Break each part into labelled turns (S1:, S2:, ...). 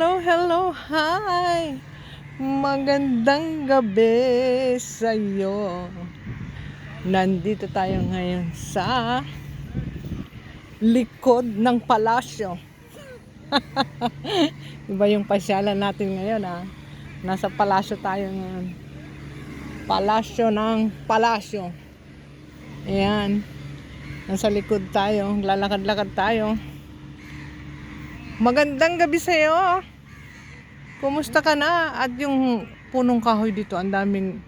S1: Hello, hi! Magandang gabi sa'yo. Nandito tayo ngayon sa likod ng palasyo. Iba yung pasyalan natin ngayon, ha? Nasa palasyo tayo ngayon. Palasyo ng palasyo. Ayan. Nasa likod tayo. Lalakad-lakad tayo. Magandang gabi sa'yo. Kumusta ka na? At yung punong kahoy dito, ang daming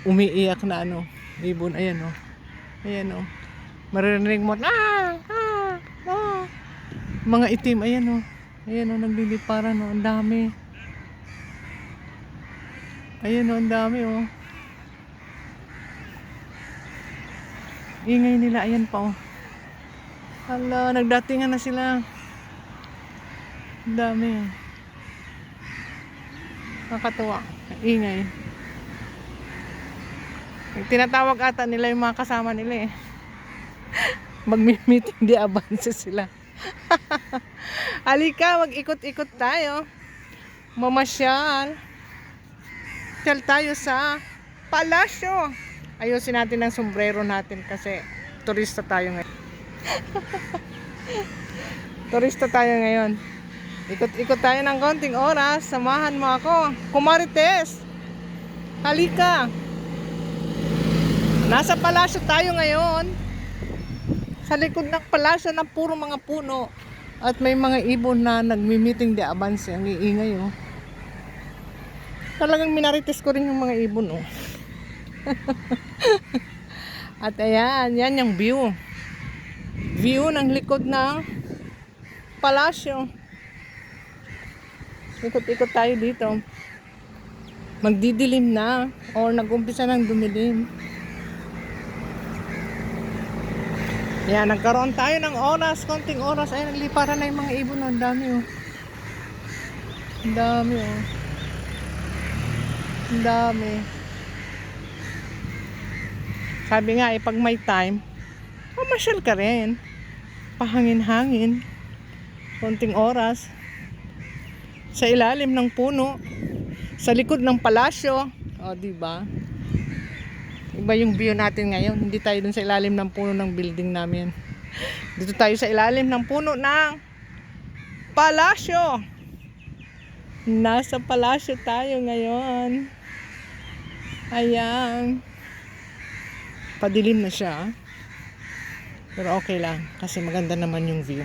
S1: umiiyak na ibon. Ayan o. Ayan o. Maririnig mo, mga itim. Ayan o. Ayan o, nagliliparan o. Ang dami. Ayan o, ang dami o. Ingay nila. Ayan pa o. Hala, nagdatingan na sila. Ang dami o. Nakakatuwa. Ingay. Tinatawag ata nila yung mga kasama nila eh. Mag-meeting di abansa sila. Halika, mag-ikot-ikot tayo. Mamasyal. Masyal tayo sa palasyo. Ayusin natin ang sombrero natin kasi turista tayo ngayon. Turista tayo ngayon. Ikot-ikot tayo ng konting oras. Samahan mo ako. Kumarites, halika. Nasa palasyo tayo ngayon. Sa likod ng palasyo na puro mga puno. At may mga ibon na nagmi-meeting de avance. Ang iingay oh. Talagang minarites ko rin yung mga ibon oh. At ayan, yan yung view. View ng likod ng palasyo. Ikot-ikot tayo dito. Magdidilim na or nag-umpisa ng dumilim. Yan, nagkaroon tayo ng oras, konting oras. Ay, nagliparan na yung mga ibon. Ang dami oh. Ang dami oh. Ang dami. Sabi nga pag may time, mamasyal ka rin. Pahangin-hangin. Konting oras. Sa ilalim ng puno, sa likod ng palasyo. O, diba? Iba yung view natin ngayon. Hindi tayo dun sa ilalim ng puno ng building namin. Dito tayo sa ilalim ng puno ng palasyo. Nasa palasyo tayo ngayon. Ayan. Padilim na siya. Pero okay lang. Kasi maganda naman yung view.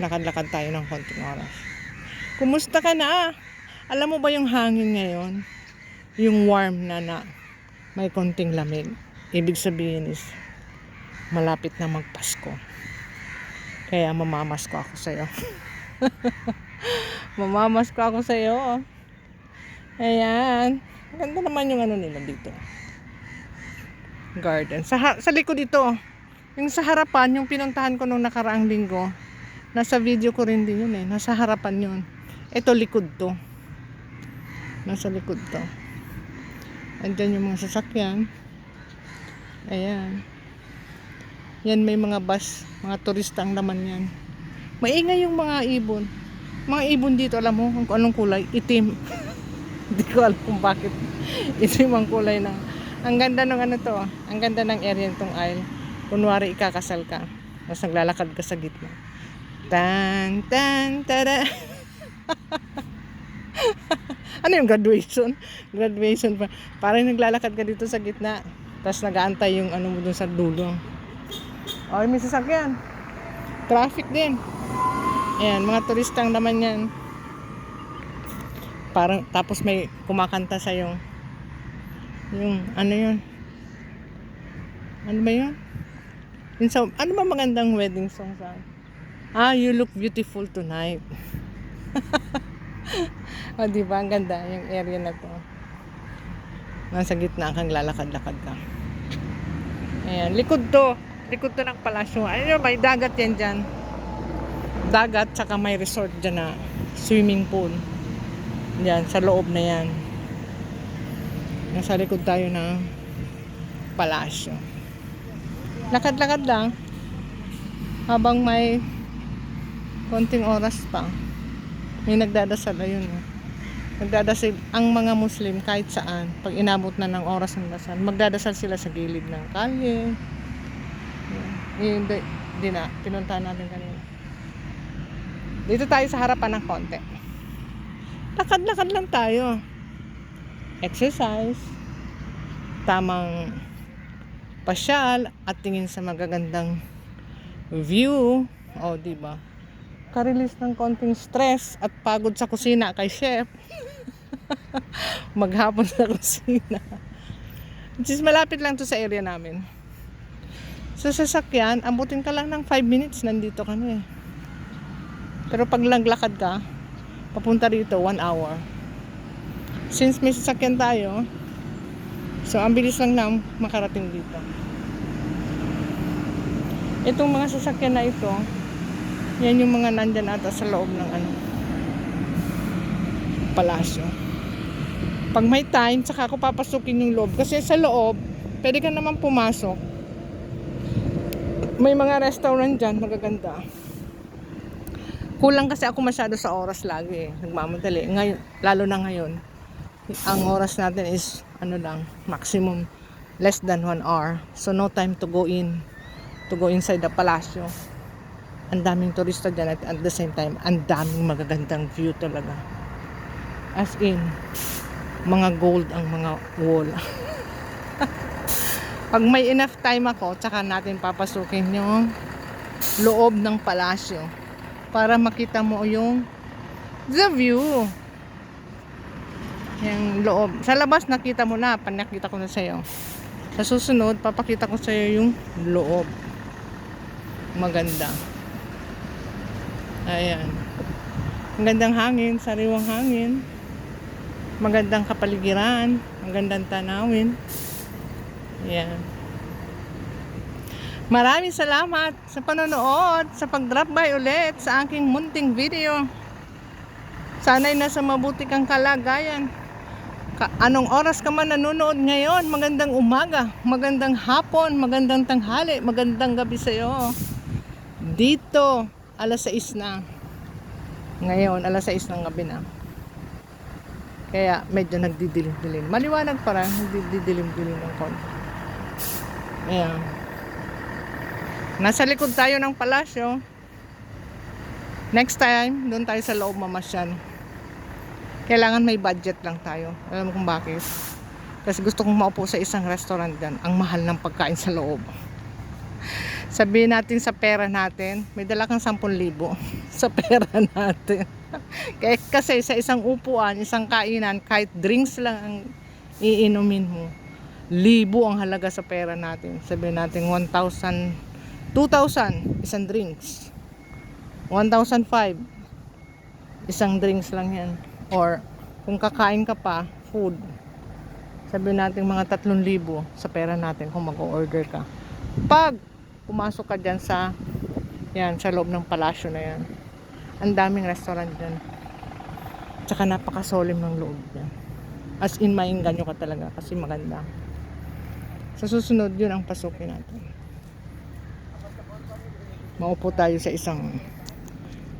S1: Lakad-lakad tayo ng konting oras. Kumusta ka na? Alam mo ba yung hangin ngayon? Yung warm na may konting lamig. Ibig sabihin is malapit na magpasko. Kaya mamamasko ako sa'yo. Mamamasko ako sa'yo. Ayan. Ganda naman yung nila dito. Garden. Sa likod dito. Yung sa harapan, yung pinuntahan ko nung nakaraang linggo. Nasa video ko rin din yun eh. Nasa harapan yun. Ito likod to. Nasa likod to. Andyan yung mga sasakyan. Ayan. Yan may mga bus. Mga turista ang laman yan. Maingay yung mga ibon. Mga ibon dito, alam mo kung anong kulay? Itim. Hindi ko alam kung bakit. Itim ang kulay na. Ang ganda ng to. Ang ganda ng area nitong aisle. Kunwari ikakasal ka. Tapos naglalakad ka sa gitna. Tan tan tada. Ano yung graduation? Graduation pa. Parang naglalakad ka dito sa gitna. Tapos nag-aantay yung mo dun sa dulo. Okay, may sasakyan. Traffic din. Ayan, mga turistang naman yan. Parang tapos may kumakanta sa yung yun. Ano ba yun? Yung ano ba magandang wedding song sa You Look Beautiful Tonight. O, diba? Ang ganda yung area na to. Nasa gitna kang lalakad-lakad ka. Ayan. Likod to ng palasyo. Ayun, may dagat yan dyan. Dagat, saka may resort dyan na swimming pool. Yan, sa loob na yan. Nasa likod tayo ng palasyo. Lakad-lakad lang. Habang may konting oras pa. May nagdadasal, ayun. Nagdadasal ang mga Muslim kahit saan. Pag inabot na ng oras ng dasal, magdadasal sila sa gilid ng kalye. Yun, di na, pinuntahan natin kanina. Dito tayo sa harapan ng konti. Lakad-lakad lang tayo. Exercise. Tamang pasyal at tingin sa magagandang view. O, diba? Ka-release ng konting stress at pagod sa kusina kay chef. Maghapon sa kusina. Which is malapit lang to sa area namin. Sa sasakyan, abutin ka lang ng 5 minutes, nandito ka na eh. Pero pag langlakad ka, papunta rito 1 hour. Since may sasakyan tayo, so ang bilis lang na makarating dito. Itong mga sasakyan na ito, yan yung mga nandyan ata sa loob ng palasyo. Pag may time, saka ako papasukin yung loob. Kasi sa loob, pwede ka naman pumasok. May mga restaurant dyan, magaganda. Kulang kasi ako masyado sa oras lagi eh. Nagmamadali. Ngayon, lalo na ngayon. Ang oras natin is, maximum less than 1 hour. So no time to go inside the palasyo. Ang daming turista dyan at the same time, ang daming magagandang view talaga. As in, mga gold ang mga wall. Pag may enough time ako, tsaka natin papasukin yung loob ng palasyo para makita mo yung the view. Yung loob. Sa labas nakita mo na, panakita ko na sa'yo. Sa susunod, papakita ko sa'yo yung loob. Maganda. Ayan. Magandang hangin, sariwang hangin. Magandang kapaligiran, magandang tanawin. Ayan. Maraming salamat sa panonood, sa pag-drop by ulit sa aking munting video. Sana'y nasa mabuti kang kalagayan. Anong oras ka man nanonood ngayon, magandang umaga, magandang hapon, magandang tanghali, magandang gabi sa'yo. Dito, alas 6 na. Ngayon, alas 6 ng gabi na. Kaya medyo nagdidilim-dilim. Maliwanag para nagdidilim-dilim ng konti. Ayan. Nasa likod tayo ng palasyo. Next time, doon tayo sa loob mamasyal. Kailangan may budget lang tayo. Alam mo kung bakit? Kasi gusto kong maupo sa isang restaurant dyan. Ang mahal ng pagkain sa loob. Sabihin natin sa pera natin, may dala kang 10,000 sa pera natin. Kasi sa isang upuan, isang kainan, kahit drinks lang ang iinumin mo, 1,000 ang halaga sa pera natin. Sabihin natin 1,000, 2,000 isang drinks, 1,500 isang drinks lang yan. Or kung kakain ka pa, food, sabihin natin mga 3,000 sa pera natin kung mag-order ka. Pag pumasok ka dyan sa loob ng palasyo na yan, ang daming restaurant dyan, tsaka napakasolim ng loob dyan. As in, maingganyo ka talaga kasi maganda. Sa susunod, yun ang pasukin natin. Maupo tayo sa isang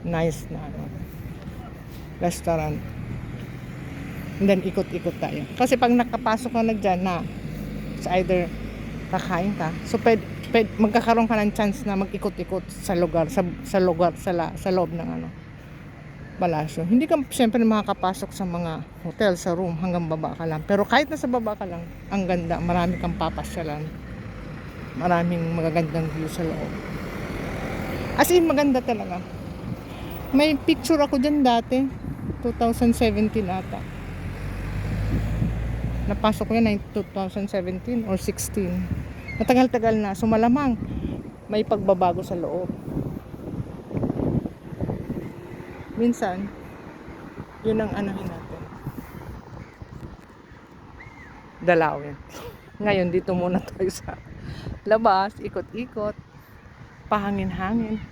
S1: nice na restaurant, and then ikot-ikot tayo. Kasi pag nakapasok ka na dyan na, it's either kakain ka, so magkakaroon ka ng chance na mag-ikot-ikot sa lugar, sa loob ng palasyo. Hindi ka siyempre makakapasok sa mga hotel, sa room, hanggang baba ka lang. Pero kahit nasa baba ka lang, ang ganda, marami kang papasyalan, maraming magagandang view sa loob. As in, maganda talaga. May picture ako dyan dati, 2017 ata. Napasok ko yan 2017 or 16. Matagal-tagal na, so malamang may pagbabago sa loob. Minsan, yun ang anahin natin. Dalawin. Ngayon, dito muna tayo sa labas, ikot-ikot, pahangin-hangin,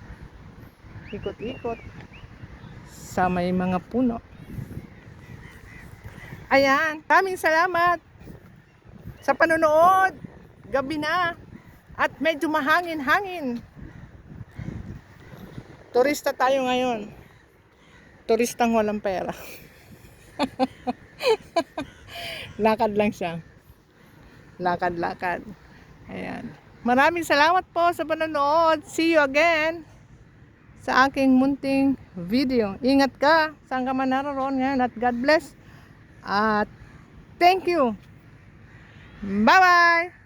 S1: ikot-ikot sa may mga puno. Ayan, maraming salamat sa panonood. Gabi na at medyo mahangin-hangin. Turista tayo ngayon. Turistang walang pera. Lakad lang siya. Lakad-lakad. Ayan. Maraming salamat po sa panonood. See you again sa aking munting video. Ingat ka. Saan ka man naroon ngayon. At God bless. At thank you. Bye-bye.